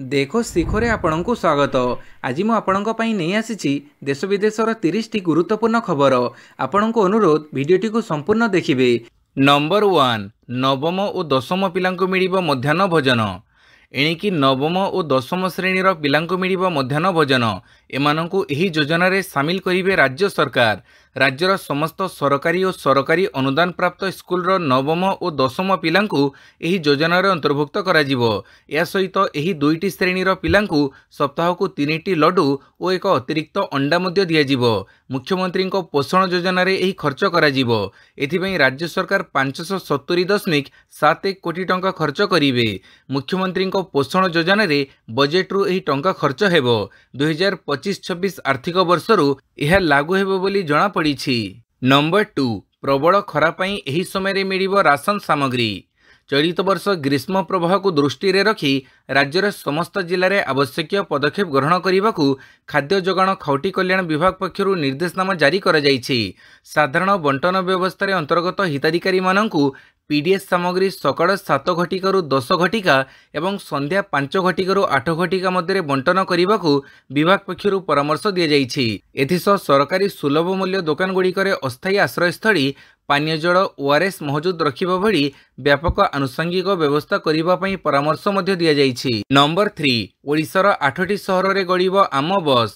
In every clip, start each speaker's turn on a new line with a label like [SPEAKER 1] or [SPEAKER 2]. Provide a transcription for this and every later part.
[SPEAKER 1] देखो शिखरे आपण को स्वागत। आज मु आपण नहीं आसी देश विदेशर 30 टी गुरुत्वपूर्ण खबर। आपण को अनुरोध भिडियोटी को संपूर्ण देखिए। नंबर 1 नवम और दशम पिलांको मिलिबो मध्याह्न भोजन। एणिकी नवम और दशम श्रेणीर पिलांको मिलिबो मध्याह्न भोजन। एमानंकु एही योजना रे शामिल करिवे राज्य सरकार। राज्यर समस्त सरकारी और सरकारी अनुदान प्राप्त स्कूल नवम और दशम पिलांकु एही योजना रे अंतर्भुक्त कराजिवो। या सहित एही दुईटी श्रेणीर पिलांकु सप्ताह को 3टी लड्डू और एक अतिरिक्त अंडा मध्य दियाजिवो। मुख्यमंत्री पोषण योजना रे एही खर्च कराजिवो। एथिपई राज्य सरकार 570.71 कोटी टंका खर्च करिवे। मुख्यमंत्री पोषण योजना रे बजेट रु एही टंका खर्च हेबो। 2025-26 आर्थिक वर्षरु यह लागू हेबो बोली जणा पड़िछि। नंबर 2 प्रबल खरा पई एही समय रे मिलिबो राशन सामग्री। चलित वर्ष ग्रीष्म प्रवाह को दृष्टि रे रखी राज्यर समस्त जिले में आवश्यक पदक्षेप ग्रहण करने को खाद्य जोगाण खाउटी कल्याण विभाग पक्षरु निर्देशनामा जारी करा जायछि। साधारण बंटन व्यवस्था रे अंतर्गत हिताधिकारी माननकु पीडीएस सामग्री सकाळ 7 घटिकारु 10 घटिका एवं संध्या 5 घटिकारु 8 घटिका मध्य बंटन करने को विभाग पक्षरु परामर्श दिया जायछि। एथिसह सरकारी सुलभ मूल्य दुकान गुड़िकरे अस्थायी आश्रयस्थली पानीय जल ओआरएस मौजूद रखिबा भली व्यापक आनुषंगिक व्यवस्था करिबा पई परामर्श मध्य दिया जायछि। नंबर 3 ओडिशार 8टी सहर रे गड़िबो आम बस।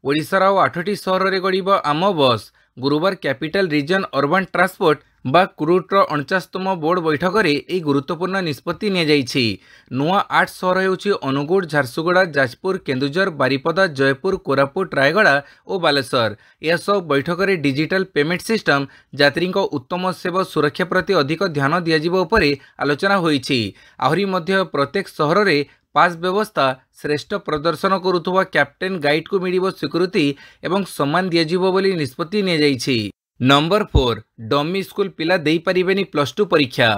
[SPEAKER 1] ओडिशार 8टी सहर रे गड़िबो आम बस। गुरुवार कैपिटल रीजन अर्बन ट्रांसपोर्ट बा क्रूटर 49तम बोर्ड बैठक में एक गुरुत्वपूर्ण निष्पत्ति नियाଯାଇଛି। नुआ 8 सहर हेउछि अनुगुड़, झारसुगुड़ा, जाजपुर, केन्दुझर, बारिपदा, जयपुर, कोरापुट, रायगड़ा और बालेश्वर। यह सब बैठक में डिजिटल पेमेंट सिस्टम यात्री उत्तम सेवा सुरक्षा प्रति अधिक ध्यान दियाजिबो उपरे आलोचना होईछि। आहुरी मध्य प्रत्येक सहर में पास व्यवस्था, श्रेष्ठ प्रदर्शन करुवा कैप्टेन गाइड को मिलिबो स्वीकृति एवं सम्मान दियाजिबो बोली निष्पत्ति नियाଯାଇଛି। नंबर 4 डमी स्कूल पिला देई परिबेनी +2 परीक्षा।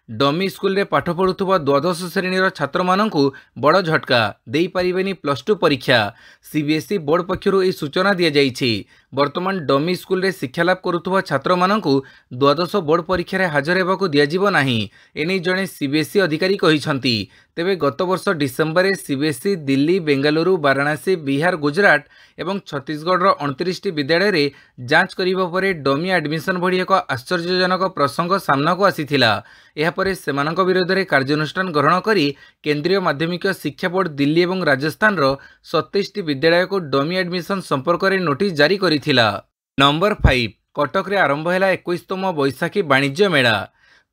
[SPEAKER 1] डमी स्कूल रे पाठ पढ़ुवा द्वादश श्रेणीर छात्र माननकु बड़ झटका, देई परिबेनी +2 परीक्षा। सीबीएसई बोर्ड पक्षरु ए सूचना दिया जायछि। वर्तमान डमी स्कूल रे शिक्षालाभ करुवा छात्र माननकु द्वादश बोर्ड परीक्षा रे हाजर हेबाकु दियाजिबो नाही। एने जणे सीबीएसई अधिकारी कहिसंती। तेबे गत वर्ष डिसेम्बर में सीबीएसई दिल्ली, बेंगालुरु, वाराणसी, बिहार, गुजरात एवं छत्तीसगढ़ 29टी विद्यालय रे जांच करिबा परे डमी एडमिशन भड़ी एक आश्चर्यजनक प्रसंग सामना को आसीथिला। एहा परे सेमानक विरोध में कार्यानुष्ठान ग्रहण करी केंद्रीय माध्यमिक शिक्षा बोर्ड दिल्ली एवं राजस्थान 27टी विद्यालय को डमी एडमिशन संपर्क में नोटिस जारी करिथिला। नंबर 5 कटक रे आरंभ हैला 21तम बैशाखी वाणिज्य मेला।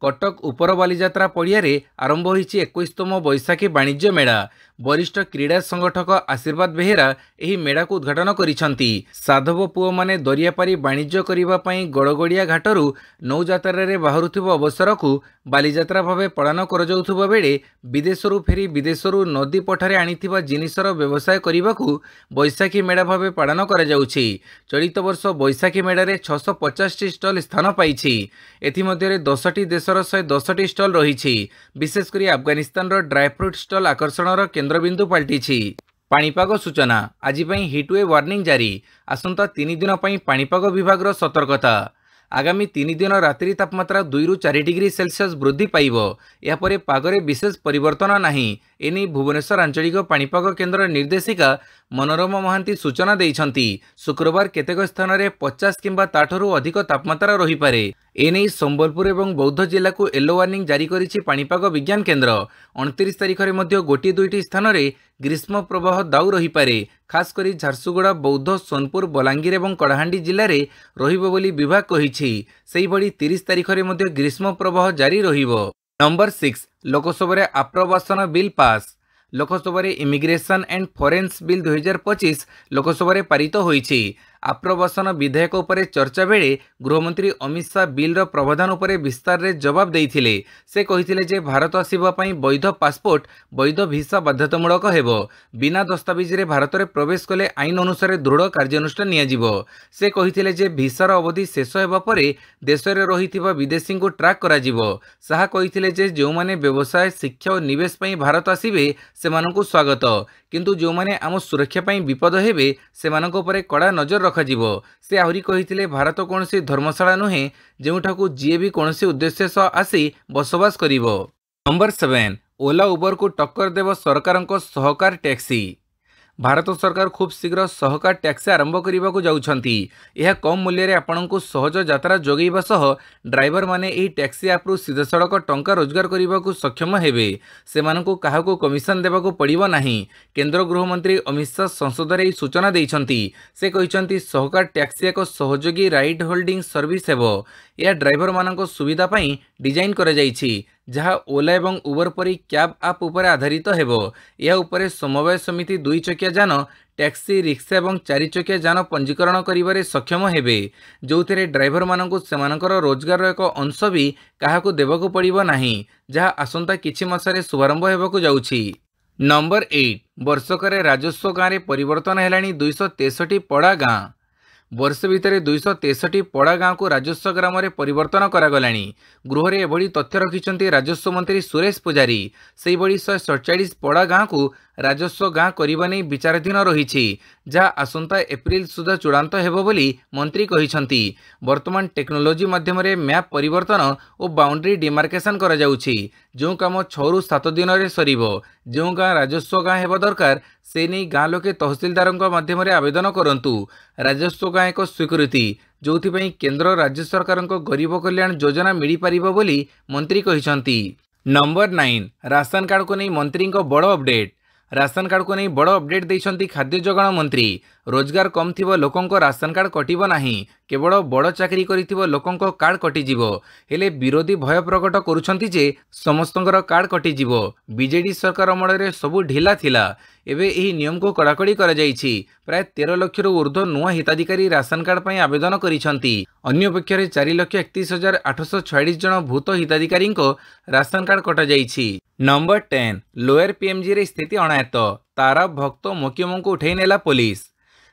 [SPEAKER 1] कटक उपर बालीजात्रा पड़िया आरंभ होईछि 21तम बैशाखी वाणिज्य मेला। वरिष्ठ क्रीड़ा संगठक आशीर्वाद बेहेरा एही मेला को उद्घाटन करिसंती। साधव पुओ माने दरिया पारी वाणिज्य करिबा पई गड़गड़िया घाटरू नौजात्रा रे बाहरुथिबा अवसर को बालीजात्रा भावे पालन कराଯାଉଥିବା बेले विदेशरू फेरी विदेशरू नदी पठारे आनिथिबा जिनिसर व्यवसाय करिबाकू बैशाखी मेला भावे पालन कराଯାଉଛି। चलित वर्ष बैशाखी मेला रे 650टी स्टल स्थान पाइछि। एथि मध्ये 10टी देशर 110टी स्टल रहिछि। विशेषकर अफगानिस्तान ड्राई फ्रूट स्टल आकर्षणर केन्द्रबिंदु पलटिछि। पाणीपाग सूचना आज हिटवे वार्निंग जारी। आसंता 3 दिन पाणीपाग विभाग सतर्कता। आगामी 3 दिन रात्रि तापमात्रा 2 ରୁ 4 डिग्री सेल्सियस वृद्धि पाइब। यापर पागरे विशेष परिवर्तन नाही। एने भुवनेश्वर आंचलिक पाणीपाग केन्द्र निर्देशिका मनोरमा महांती सूचना देइछंती। शुक्रवार केतेक स्थान में 50 किंबा ताठरू अधिक तापमात्रा रही पारे। एने संबलपुर एवं बौद्ध जिला को येलो वार्निंग जारी करिछि पाणीपाग विज्ञान केन्द्र। 29 तारिख में मध्य गोटी दुईटी स्थान में ग्रीष्म प्रवाह दाऊ रही पारे। खास करी झारसुगुड़ा, बौद्ध, सोनपुर, बलांगीर एवं कलाहांडी जिले में रहिबो बोली विभाग कहिछि। सेही भली 30 तारिख में मध्य ग्रीष्म प्रवाह जारी रहिबो। नंबर 6 लोकसभा रे आप्रवासन बिल पास। लोकसभा रे immigration and foreigners bill 2025 Lok Sabha रे पारित होईछि। आप्रवासन विधेयक उपरे चर्चा बेले गृहमंत्री अमित शाह बिल रो प्रावधान उपरे विस्तार रे जवाब देइथिले। से कहिथिले जे भारत आसीबा पई वैध पासपोर्ट, वैध भिसा बाध्यतामूलक हेबो। बिना दस्तावेज रे भारत रे प्रवेश कले आईन अनुसार दृढ़ कार्यानुष्ठान नियाजिबो। से कहिथिले जे भिसार अवधि शेष हेबा परे देश रे रहिथिबा विदेशी को ट्रैक कराजिबो। शाह कहिथिले जे जो माने व्यवसाय, शिक्षा और निवेश पई भारत आसीबे सेमानकु स्वागत, किंतु जो माने आम सुरक्षा पई विपद हेबे सेमानक उपरे कड़ा नजर रखाजिबो। से आहुरी कहिथिले भारत कोनसी धर्मशाला नुहे जेउठाकू जीए भी कोनसी उद्देश्य सह आसी बसवास करिवो। नंबर 7 ओला उबर को टक्कर देव सरकार सहकार टैक्सी। भारत सरकार खूब शीघ्र सहकार टैक्सी आरंभ करने जाउछंती। यह कम मूल्य रे आपंक सहज यात्रा जोगैबा सह ड्राइवर माने एही टैक्सी आप्रु सीधा सड़क टंका रोजगार करने को सक्षम हेबे। सेमानकु काहाकु कमिशन देबाकु पड़िबो नाही। केंद्र गृहमंत्री अमित शाह संसद रे सूचना देइछंती। से कहिछंती सहकार टैक्सी एक सहयोगी राइड होल्डिंग सर्विस हेबो। यह ड्राइवर मानक सुविधा पई डिजाइन करा जाइछि, जहाँ ओला एवं उबर परी कैब आप उपर आधारित हेबो। यह उपरे समवाय समिति 2 चकिया जान, टैक्सी, रिक्शा एवं 4 चकिया जान पंजीकरण करिबारे सक्षम हेबे, जोथिरे ड्राइवर मानकु सेमानकर रोजगार एक अंश भी काहाकु देबाकु पड़िबो नाही, जहाँ आसंता किछि मासरे शुभारंभ हेबाकु जाउछि। नंबर 8 वर्षकरे राजस्व गाँव में परिवर्तन हेलानी 263 पड़ा गाँ। वर्ष भितर 263 पड़ा गाँव को राजस्व ग्राम में परिवर्तन करागलानी। गृह में एभली तथ्य रखिंट राजस्व मंत्री सुरेश पुजारी। से 147 पड़ा गाँव को राजस्व गाँ करने नहीं विचाराधीन रही, जहाँ आसंता एप्रिल सुधा चूड़ांत हेबो बोली मंत्री कहिसंती। वर्तमान टेक्नोलोजी माध्यम रे मैप परिवर्तन और बाउंड्री डिमार्केशन करा जाउछि, जो काम 6 ରୁ 7 दिन रे सरिबो। जो गाँ राजस्व गाँ हेबा दरकार से नहीं गाँ लोके तहसीलदार माध्यम रे आवेदन करंतु। राजस्व गाँ एक स्वीकृति जोथिपई केंद्र राज्य सरकार गरीब कल्याण योजना मिल पारिबो बोली मंत्री कहिसंती। नंबर 9 राशन कार्ड को नहीं मंत्री बड़ अपडेट। राशन कार्ड को नहीं बड़ अपडेट देइछंती खाद्य जोगाण मंत्री। रोजगार कम थिबो लोकंको राशन कार्ड कटिबो नाही, केवल बड़ चाकरी करिथिबो लोकंको कार्ड कटिजिबो। हेले विरोधी भय प्रकट करुछंती जे समस्तंकर कार्ड कटिजिबो। बीजेडी सरकार अमल रे सबु ढिला थिला, एबे एही नियम को कड़ाकड़ी करा जाइछि। प्राय 13 लाख रु ऊर्ध्व नुआ हिताधिकारी राशन कार्ड पई आवेदन करिछंती। अन्य पक्षरे 4,31,846 जन भूत हिताधिकारी राशन कार्ड कटा जाइछि। नंबर 10 लोअर पीएमजी रे स्थिति अणायत्त। तारा भक्त मोकिम को उठै नेला पुलिस।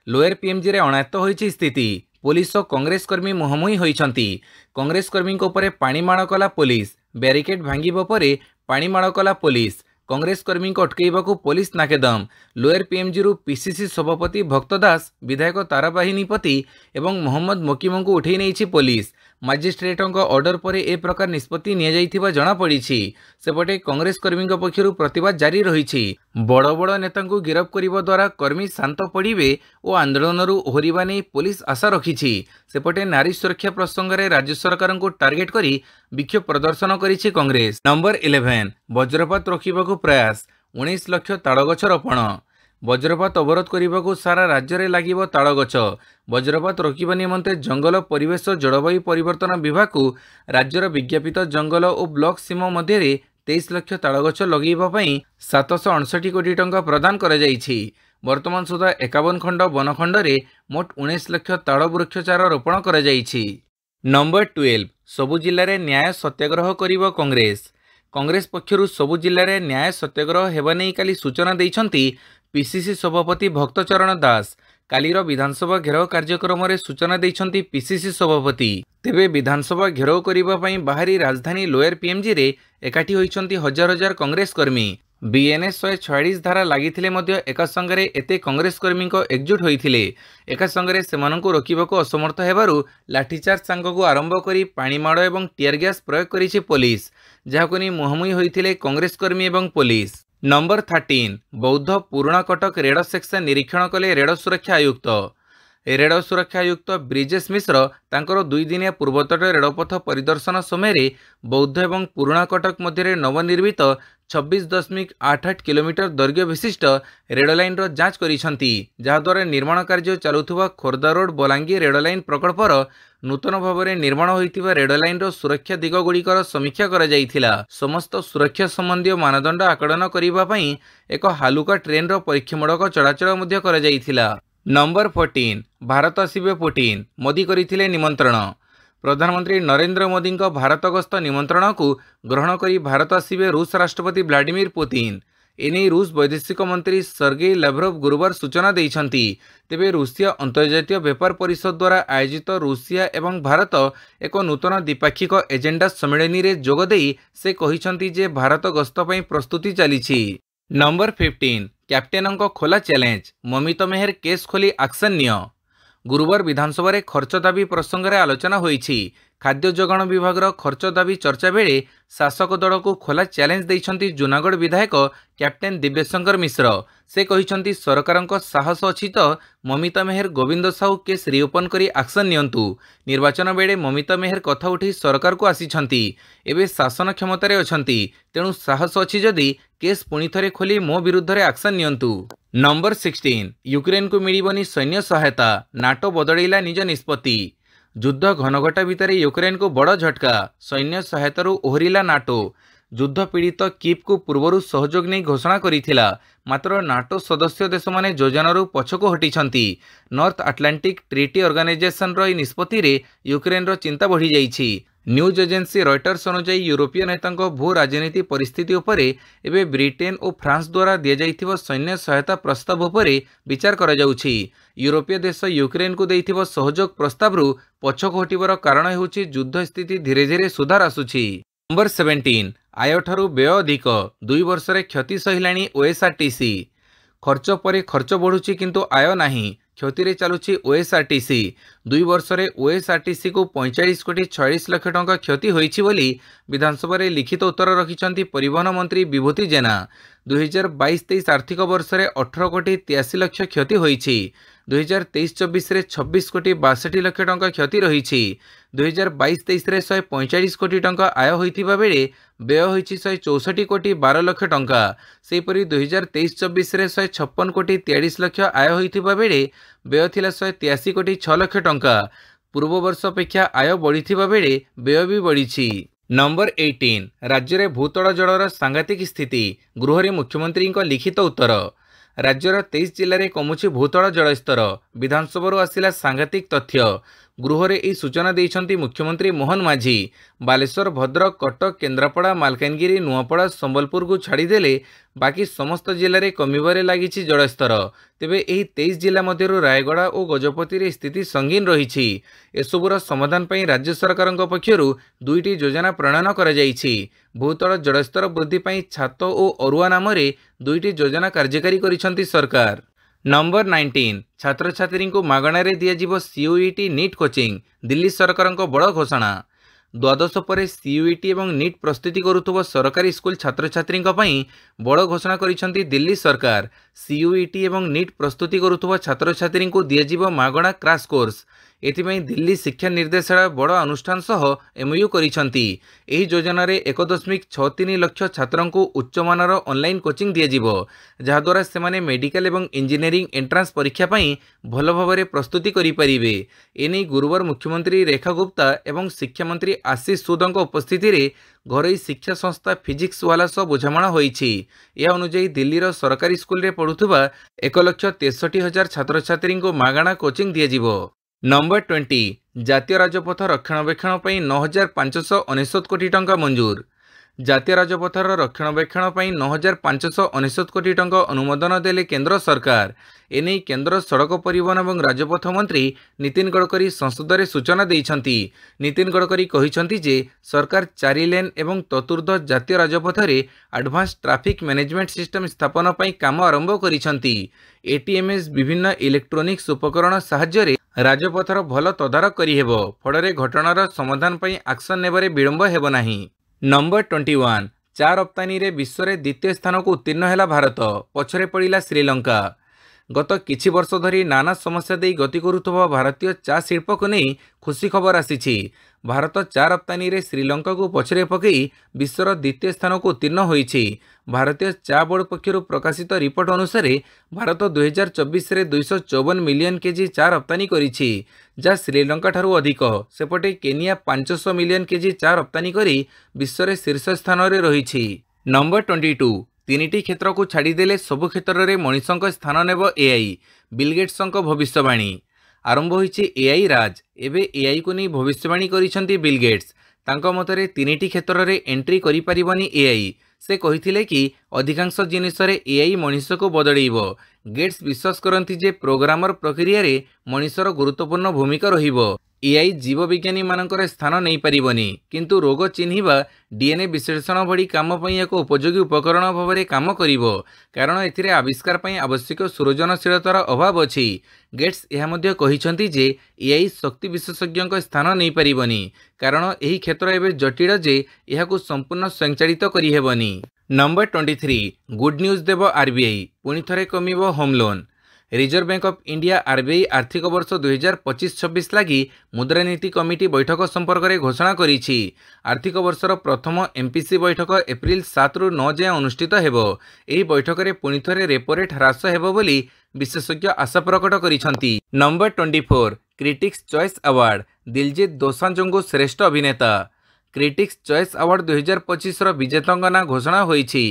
[SPEAKER 1] लोअर पीएमजी रे अणायत्त होइछि स्थिति। पुलिस और कांग्रेस कर्मी मुहांमुही होइछंती। कांग्रेस कर्मी उपरे पानी माड़ कला पुलिस। बैरिकेड भांगिबो परे पानी माड़ कला पुलिस। कांग्रेस कर्मी को अटकैबाकू पुलिस नाकेदम। लोअर पीएमजी रु पीसीसी सभापति भक्त दास, विधायक ताराबाहिनीपति एवं मोहम्मद मोकिम को उठै नैछि पुलिस। मजिस्ट्रेट ऑर्डर पर ए प्रकार निष्पत्ति निया जना पड़ी। सेपटे कांग्रेस कर्मी पक्षर प्रतिवाद जारी रही। बड़ बड़ नेता गिरफ्त करने द्वारा कर्मी शांत पड़े और आंदोलन ओहरिबा नहीं पुलिस आशा रखी। सेपटे नारी सुरक्षा प्रसंग में राज्य सरकार को टार्गेट कर विक्षोभ प्रदर्शन करिछि कांग्रेस। नंबर 11 वज्रपात रोकने प्रयास। 19 लाख ताड़गछ रोपण। वज्रपात अवरोध करने को सारा राज्य में लगे ताड़गछ। वज्रपात रोकवा निमंते जंगल परिवेश जलवायु परिवर्तन विभाग को राज्यर विज्ञापित जंगल और ब्लॉक सीमा मध्य 23 लाख ताड़गछ लगेवाई 759 कोटी टंका प्रदान करा जाइछि। वर्तमान सुधा 51 खंड वनखंड में मोट 19 लाख ताड़ वृक्षचार रोपण करा जाइछि। नंबर 12 सबु जिले में न्याय सत्याग्रह करिबो कांग्रेस। कांग्रेस पक्षरु सबु जिले में न्याय सत्याग्रह हेबा नै काली सूचना दैछंती पीसीसी सभापति भक्तचरण दास। कालीर विधानसभा घेराव कार्यक्रम में सूचना दैछंती पीसीसी सभापति। तेबे विधानसभा घेराव करिबा पई बाहरी राजधानी लोअर पीएमजी रे एकाठी होइछंती हजार हजार कांग्रेस कर्मी। बीएनएस 146 धारा लागिथिले मध्य एका संगरे एते कांग्रेस कर्मी को एकजुट होइथिले। एका संगरे सेमानंकु रोकिबाको असमर्थ हेबारु लाठीचार्ज सांगको आरंभ करी पानीमाड़ एवं टीयर गैस प्रयोग करिछि पुलिस, जाहाको नि मुहांमुही होइथिले कांग्रेस कर्मी एवं पुलिस। नंबर 13 बौद्ध पुराणा कटक रेड सेक्शन निरीक्षण कले रेड सुरक्षा आयुक्त। रेड सुरक्षा आयुक्त ब्रिजेश मिश्र तांकर 2 दिनिया पूर्वतट रेलपथ परिदर्शन समय बौद्ध एवं पुराणा कटक मध्य नवनिर्मित 26.88 किलोमीटर दैर्घ्य विशिष्ट रेल लाइन जांच करिसंती, जहाद्वारा निर्माण कार्य चलुथुवा Khordha road Balangir rail line प्रकल्पर नूतन भाव में निर्माण होइतिबा रेल लाइन सुरक्षा दिग गुड़िकर समीक्षा करा जाइथिला। समस्त सुरक्षा संबंधी मानदंड आकलन करिबा पई एक हालुका ट्रेन परीक्षामूलक चलाचल मध्य करा जाइथिला। नंबर 14 भारत आसिबे पुतिन। मोदी करिथिले निमंत्रण। प्रधानमंत्री नरेंद्र मोदी भारत गस्त निमंत्रण को ग्रहण करी भारत आसिबे रूस राष्ट्रपति व्लादिमीर पुतिन। एने रूस वैदेशिक मंत्री सर्गेई लाव्रोव गुरुवार सूचना देइछंती। तेबे रूसिया अंतर्जातीय व्यापार परिषद द्वारा आयोजित रूसिया एवं भारत एक नूतन द्विपाक्षिक एजेंडा सम्मेलन में जोगदेई से कहिछंती जे भारत गस्त पई प्रस्तुति चलीछि। नंबर 15 कैप्टेन खोला चैलेंज। ममिता मेहर केस खोली एक्शन नियो। गुरुवार विधानसभा रे खर्च दाबी प्रसंग रे आलोचना होईछि। खाद्य जोगाण विभाग खर्च दाबी चर्चा बेले शासक दल को खोला चैलेंज देइछंती जूनागढ़ विधायक कैप्टेन दिव्यशंकर मिश्र। से कहिछंती सरकारक साहस अछि तो ममिता मेहर गोविंद साहू केस रिओपन करी एक्शन नियंतु। निर्वाचन बेले ममिता मेहर कथा उठी सरकार को आसीछंती। एबे शासन क्षमतारे अछंती, तेणु साहस अछि जदि केस पुणी थरे खोली मो विरुद्ध रे एक्शन नियंतु। नंबर 16 यूक्रेन को मिलिबनी सैन्य सहायता, नाटो बदलैला निज निष्पत्ति। युद्ध घनघटा भितर यूक्रेन को बड़ झटका, सैन्य सहायतारू ओहरिला नाटो। युद्ध पीड़ित कीव को पूर्वरु सहयोग नहीं घोषणा करिथिला, मात्र नाटो सदस्य देश माने योजनारू पछको हटिछंती। नॉर्थ अटलांटिक ट्रीटी ऑर्गेनाइजेशन रो निष्पत्ति रे यूक्रेन रो चिंता बढ़ी जाइछि। न्यूज एजेंसी रॉयटर्स अनुसार यूरोपीय नेतांको भू राजनीति परिस्थिति उपरे एबे ब्रिटेन और फ्रांस द्वारा दिया जाइथिबो सैन्य सहायता प्रस्ताव उपरे विचार करा जाउछि। यूरोपीय देश यूक्रेन को देइथिबो सहयोग प्रस्तावरू पछको हटिबार कारण हेउछि युद्ध स्थिति धीरे धीरे सुधार आसुछि। नंबर 17 आय ठारू व्यय अधिक, 2 वर्ष रे क्षति सहिलाणी ओएसआरटीसी। खर्च परे खर्च बढ़ुछि किंतु आय नाही, क्षति रे चलुछि ओएसआरटीसी। 2 वर्ष रे ओएसआरटीसी को 45 कोटी 46 लाख टंका क्षति होईछि बोली विधानसभा रे लिखित उत्तर रखिछंती परिवहन मंत्री विभूति जेना। 2022-23 आर्थिक वर्ष रे 18 कोटी 83 लाख क्षति होईछि। 2023-24 रे 26 कोटी 62 लाख टंका क्षति रहिछि। 2022-23 रे 145 कोटी टंका आय होइथिबा बेले व्यय होइछि 164 कोटी 12 लाख टंका। सेहिपरि 2023-24 रे 156 कोटी 43 लाख आय होइथिबा बेले व्यय थिला 183 कोटी 6 लाख टंका। पूर्व वर्ष अपेक्षा आय बढ़िथिबा बेले व्यय भी बढ़िछि। नंबर 18 राज्य रे भूतल जलर सांघातिक स्थिति, गृह रे मुख्यमंत्री लिखित उत्तर। राज्यर 23 जिले में कमुछि भूतल जलस्तर, विधानसभा आसिला सांघातिक तथ्य। गृह रे ई सूचना देइछंती मुख्यमंत्री मोहन माझी। बालेश्वर, भद्रक, कटक, केन्द्रापड़ा, मालकानगिरी, नुआपड़ा, संबलपुर को छाड़देले बाकी समस्त जिले में कमिबारे लागिछि जलस्तर। तेबे एही 23 जिला मध्यरु रायगड़ा और गजपति रे स्थिति संगीन रहिछि। एसबुर समाधान पई राज्य सरकारक पक्षरु 2टी योजना प्रणयन करा जाइछि। भूतल जलस्तर वृद्धि पई छात और अरुआ नाम रे 2टी योजना कार्यकारी करिसंती सरकार। नंबर 19 छात्र छात्री को मागणा रे दिया सीयूईटी नीट कोचिंग, दिल्ली सरकार बड़ घोषणा। द्वादश पर सीयूईटी और नीट प्रस्तुति करुथुबो सरकारी स्कूल छात्र छात्री बड़ घोषणा करिसंती दिल्ली सरकार। सीयूईटी और नीट प्रस्तुति करुथुबो छात्र छात्री को दिया मागणा क्राश कोर्स। एथिपाई दिल्ली शिक्षा निर्देशालय बड़ अनुष्ठान सह एमओयू करिसंती। एही योजना रे 1.63 लाख छात्रन को उच्चमानर ऑनलाइन कोचिंग दियाजिबो, जहाद्वारा सेमाने मेडिकल एवं इंजीनियरिंग एंट्रांस परीक्षा पई भल भाव प्रस्तुति करि परिबे। एने गुरुवार मुख्यमंत्री रेखा गुप्ता एवं शिक्षा मंत्री आशीष सूदଙ୍କ उपस्थिति रे घरोई शिक्षा संस्था फिजिक्स वाला सह बुझामणा होईछि। यह अनुसार दिल्लीर सरकारी स्कूल रे पढ़ुथुबा 1,63,000 छात्र छात्री को मागणा कोचिंग दियाजिबो। नंबर 20 जातीय राजपथ रक्षणाबेक्षण पर 9,599 कोटी टंका मंजूर। जातीय राजपथर रक्षणाबेक्षण पर 9,599 कोटी टंका अनुमोदन देले केंद्र सरकार। एने केंद्र सड़क परिवहन और राजपथ मंत्री नितिन गडकरी संसद में सूचना देइछंती। नितिन गडकरी कहिछंती जे सरकार 4 लेन एवं चतुर्थ जातीय राजपथ रे एडवांस ट्रैफिक मैनेजमेंट सिस्टम स्थापन पई काम आरंभ करिछंती। एटीएमएस विभिन्न इलेक्ट्रोनिक्स उपकरण साहाय्य रे राजपथर भल तदारक करि हेबो, फଳରେ घटनार समाधान पई एक्शन नेबारे विलंब हेबो नाही। नंबर 21 चा रप्तानी रे विश्व रे द्वितीय स्थान को उत्तीर्ण है भारत, पछरे पड़िला श्रीलंका। गत किछि वर्ष धरी नाना समस्या दे गति करुथबा भारतीय चा शिल्प को नहीं खुशी खबर आसीछि। भारत चा रप्तानी रे श्रीलंका को पछरे पकई विश्वर द्वितीय स्थान को उत्तीर्ण होईछि। भारतीय चा बोर्ड पक्षरु प्रकाशित रिपोर्ट अनुसार भारत 2024 रे 254 मिलियन केजी चा रप्तानी करिछि, जहाँ श्रीलंका ठारू अधिक। सेपटे केनिया 500 मिलियन केजी चा रप्तानी करी विश्व रे शीर्ष स्थान रे रहिछि। नंबर 22 तीनिटी क्षेत्र को छाड़देले सबु क्षेत्र में मनीषक स्थान नेब एआई, बिल गेट्सक भविष्यवाणी। आरंभ होईछि एआई राज। एबे एआई को नहीं भविष्यवाणी करिसंती बिल गेट्स। तांको मतरे तीनिटी क्षेत्र में एंट्री करि परिबनी एआई। से कहिथिले कि अधिकांश जिनिस रे एआई मनीष को बदलैबो। गेट्स विश्वास करती जे प्रोग्रामर प्रक्रिया रे मनीषर गुरुत्वपूर्ण भूमिका रहिबो। एआई जीवविज्ञानी मानकर स्थान नहीं पारिबनी किंतु रोग चिन्हिबा डीएनए विश्लेषण भली काम पई एक उपयोगी उपकरण भाव में काम करिवो कारण एथिरे आविष्कार पई आवश्यक सृजनशीलतार अभाव अछि। गेट्स यह मध्य कहिसंती जे एआई शक्ति विशेषज्ञ स्थान नहीं पारिबनी कारण एही क्षेत्र एबे जटिल जे एहाकु संपूर्ण स्वयंचालित करि हेबनी। नंबर 23 गुड न्यूज देव आरबीआई पुणी थरे कमिबो home loan. Reserve bank of India RBI आर्थिक वर्ष 2025-26 लगी मुद्रानीति कमिटी बैठक संपर्क में घोषणा करिछि। आर्थिक वर्षर प्रथम एमपीसी बैठक एप्रिल 7 रु 9 जाए अनुष्ठित हेबो। एही बैठक में पुणी थरे रेपो रेट ह्रास हेबो बोली विशेषज्ञ आशा प्रकट करिसंती। Number 24 critics choice award Diljit दोसांझଙ୍କୁ श्रेष्ठ अभिनेता। क्रिटिक्स चॉइस अवार्ड 2025 विजेता ना घोषणा होईछि।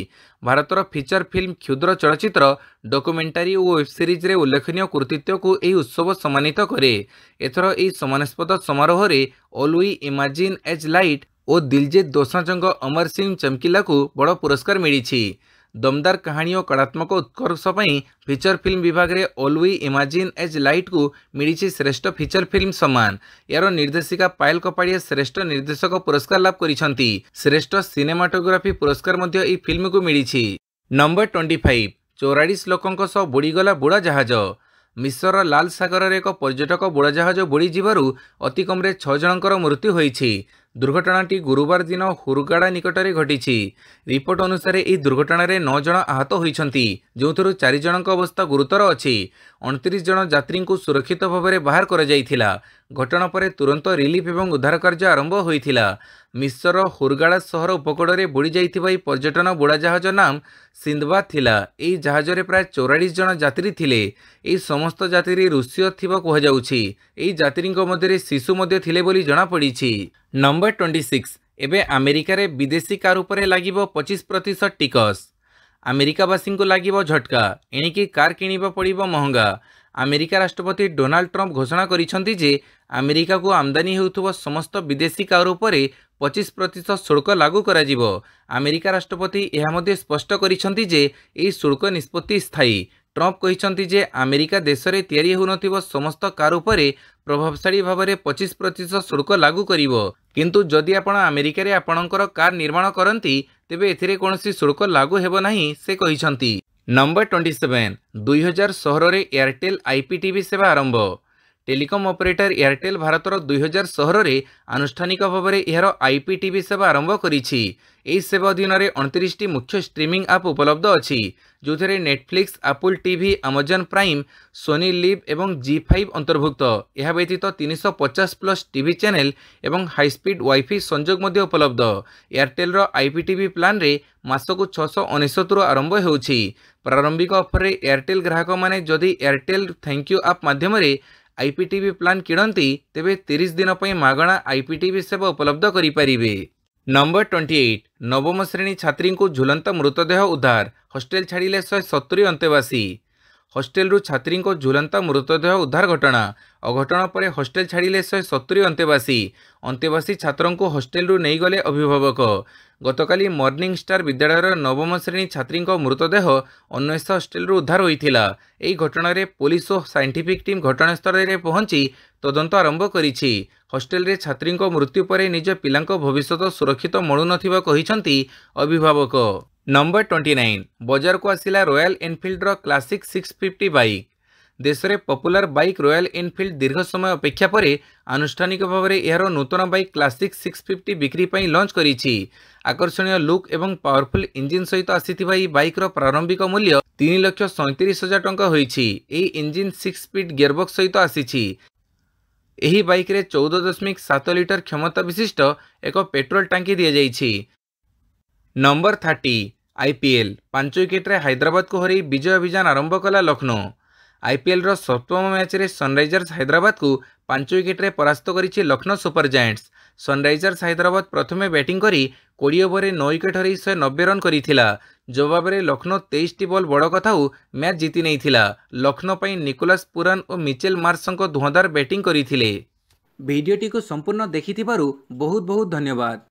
[SPEAKER 1] भारतर फीचर फिल्म क्षुद्र चलचित्र डॉक्यूमेंटारी और वेब सीरीज रे उल्लेखनीय कृतित्व को यह उत्सव सम्मानित करे। एथर यह सम्मानास्पद समारोह रे all we imagine as light और दिलजीत दोसांझଙ୍କ अमर सिंह चमकीला को बड़ पुरस्कार मिली। दमदार कहानी और कलात्मक उत्कर्ष पई फीचर फिल्म विभाग रे all we imagine as light को मिली श्रेष्ठ फीचर फिल्म सम्मान। यार निर्देशिका पायल कपाड़िया श्रेष्ठ निर्देशक पुरस्कार लाभ करिसंती। श्रेष्ठ सिनेमाटोग्राफी पुरस्कार मध्य ई फिल्म को मिली। नंबर 25 44 लोकंक सह बुड़ीगला बुड़ा जहाज। मिस्र लाल सागर एक पर्यटक बुड़ा जहाज बुड़ी जीवारु अति कम 6 जनकर मृत्यु होईछि। दुर्घटनाटी गुरुवार दिन हुरगाड़ा निकटरे घटी। रिपोर्ट अनुसार यह दुर्घटन 9 जन आहत होइछंती जो 4 जनक अवस्था गुरुतर अछि। 29 जन यात्री को सुरक्षित भाव में बाहर कर जाइथिला। घटना पर तुरंत रिलीफ एवं उद्धार कार्य आरंभ होइथिला। मिस्र हुरगाड़ा सहर उपकूल में बुड़ी जाइथिबा पर्यटन बुड़ा जहाज नाम सिंदबाद थिला। एही जहाज रे प्राय 44 जन यात्री थिले। एही समस्त यात्री रूसीय थिबा कहा जाउछि। एही यात्री मध्य शिशु मध्य थिले बोली जणा पड़िछि। नंबर 26 एबे अमेरिका रे विदेशी कार उपरे लागिबो 25% टिकस। अमेरिकावासी को लागिबो झटका एणिकी कार किनिबा पड़िबो महंगा। अमेरिका राष्ट्रपति डोनाल्ड ट्रंप घोषणा करिसंती जे अमेरिका को आमदानी हेउथुबो समस्त विदेशी कार उपरे 25% शुल्क लागू करा जिवो। अमेरिका राष्ट्रपति यह मध्य स्पष्ट करिसंती जे एही शुल्क निष्पत्ति स्थायी। ट्रंप कहिसंती जे अमेरिका देश में तैयारी होउनथिबो समस्त कार उपरे प्रभावशाली भाव में 25% शुल्क लागू करिवो। किंतु जदि आपण अमेरिका रे आपणकर कार निर्माण करंती तेबे एथिरे कोनोसी शुल्क लागू हेबो नाही से कहिसंती। नंबर 27 2000 सहर रे एयरटेल आईपीटीवी सेवा आरंभ। टेलिकम ऑपरेटर एयरटेल भारतर 2000 सहर रे आनुष्ठानिक भाव में यार आईपीटीवी सेवा आरंभ करिछि। एही सेवा अधीन रे 29 मुख्य स्ट्रीमिंग ऐप उपलब्ध अछि जो Netflix, Apple TV, Amazon Prime, Sony Liv एवं जी5 अंतर्भुक्त। यह व्यतीत 350 प्लस टीवी चैनल एवं हाई स्पीड वाईफाई संजोग मध्य उपलब्ध। एयरटेल रो आईपीटीवी प्लान रे मासकु 669 रु आरंभ हेउछि। प्रारंभिक ऑफर रे एयरटेल ग्राहक माने जदि एयरटेल थैंक यू ऐप माध्यम रे आईपीटीवी प्लान किणती तेबे 30 दिन पर मागणा आईपीटीवी सेवा उपलब्ध करि परिबे। नंबर 28 नवम श्रेणी छात्री को झुलंता मृतदेह उद्धार। हॉस्टेल छाड़िले 170 अंतेवासी। हॉस्टेल रु छात्री को झुलंता मृतदेह उद्धार घटना। अघटन पर हॉस्टेल छाड़िले 170 अंतेवासी छात्रों को हॉस्टेल रु नहीं गले अभिभावक। गतकाली मॉर्निंग स्टार विद्यालय नवम श्रेणी छात्री मृतदेह अन्वेष हॉस्टेल रु उद्धार होइथिला। एही घटना रे पुलिस और साइंटिफिक टीम घटनास्थल रे पहुंची तदंत आरंभ करिछि। हॉस्टेल रे छात्री मृत्यु पर निज पिलांको भविष्य सुरक्षित मिलू नथिबा कहिसंती अभिभावक। नंबर 29 बजार को आसिला रॉयल एनफिल्ड क्लासिक 650 बाइक। देश में पॉपुलर बाइक रॉयल एनफिल्ड दीर्घ समय अपेक्षा पर आनुष्ठानिक भाव में यार नूतन बाइक क्लासिक 650 बिक्री पर लॉन्च करिछि। आकर्षणीय लुक एवं पावरफुल इंजिन सहित आसीथिबा ई बाइक रो प्रारंभिक मूल्य 3,37,000 टंका होईछि। एही इंजिन 6 स्पीड गियरबॉक्स सहित आसीछि। एही बाइक रे 14.7 लिटर क्षमता विशिष्ट एक पेट्रोल टांकी दिया जाइछि। नंबर 30 आईपीएल 5 विकेट रे हैदराबाद को हरई विजय अभियान आरंभ कला लखनऊ। आईपीएल रो 7म मैच रे सनराइजर्स हैदराबाद को 5 विकेट रे परास्त करिछि Lucknow super giants. Sunrisers Hyderabad प्रथमे बैटिंग करी 20 ओवर रे 9 विकेट हरई 190 रन करिथिला। जवाब रे लखनऊ 23 बॉल बड़ कथाऊ मैच जीति नैथिला। लखनऊ पई निकोलस पुरान और मिचेल मार्शଙ୍କ धुआंधार बैटिंग करिथिले। वीडियोटी को संपूर्ण देखिथिबारु बहुत बहुत धन्यवाद।